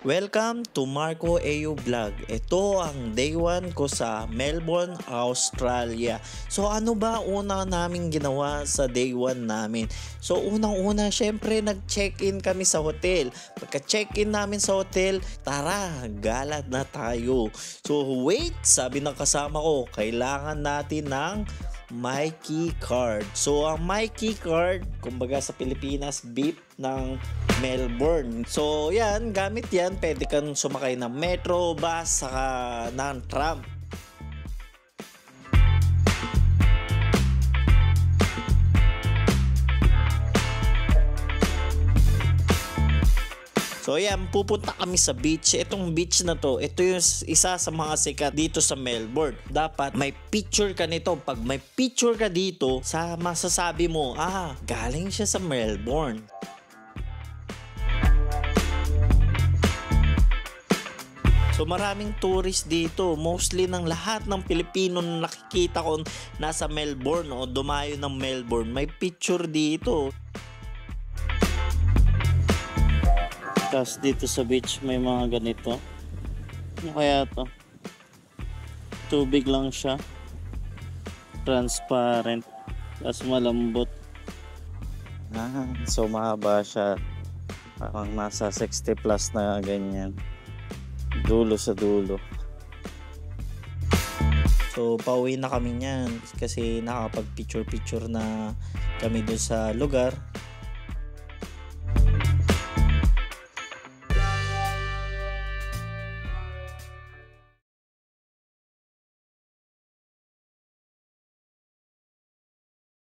Welcome to Marco AU Vlog. Ito ang day 1 ko sa Melbourne, Australia. So ano ba una naming ginawa sa day 1 namin? So unang-una syempre nag-check-in kami sa hotel. Pagka-check-in namin sa hotel, tara, gala na tayo. So wait, sabi ng kasama ko, kailangan natin ng My Key Card. So ang My Key Card, kumbaga sa Pilipinas, beep ng Melbourne. So yan, gamit yan, pwede kang sumakay ng metro, bus, saka ng tram. So ayan, pupunta kami sa beach. Itong beach na to, ito yung isa sa mga sikat dito sa Melbourne. Dapat may picture ka nito. Pag may picture ka dito, masasabi mo, galing siya sa Melbourne. So maraming tourist dito. Mostly ng lahat ng Pilipino na nakikita ko nasa Melbourne o dumayo ng Melbourne, may picture dito. Tapos dito sa beach may mga ganito. Ano kaya to? Tubig lang siya. Transparent. Tapos malambot. So mahaba siya. Parang nasa 60 plus na ganyan. Dulo sa dulo. So pauwi na kami niyan kasi nakapag picture na kami doon sa lugar.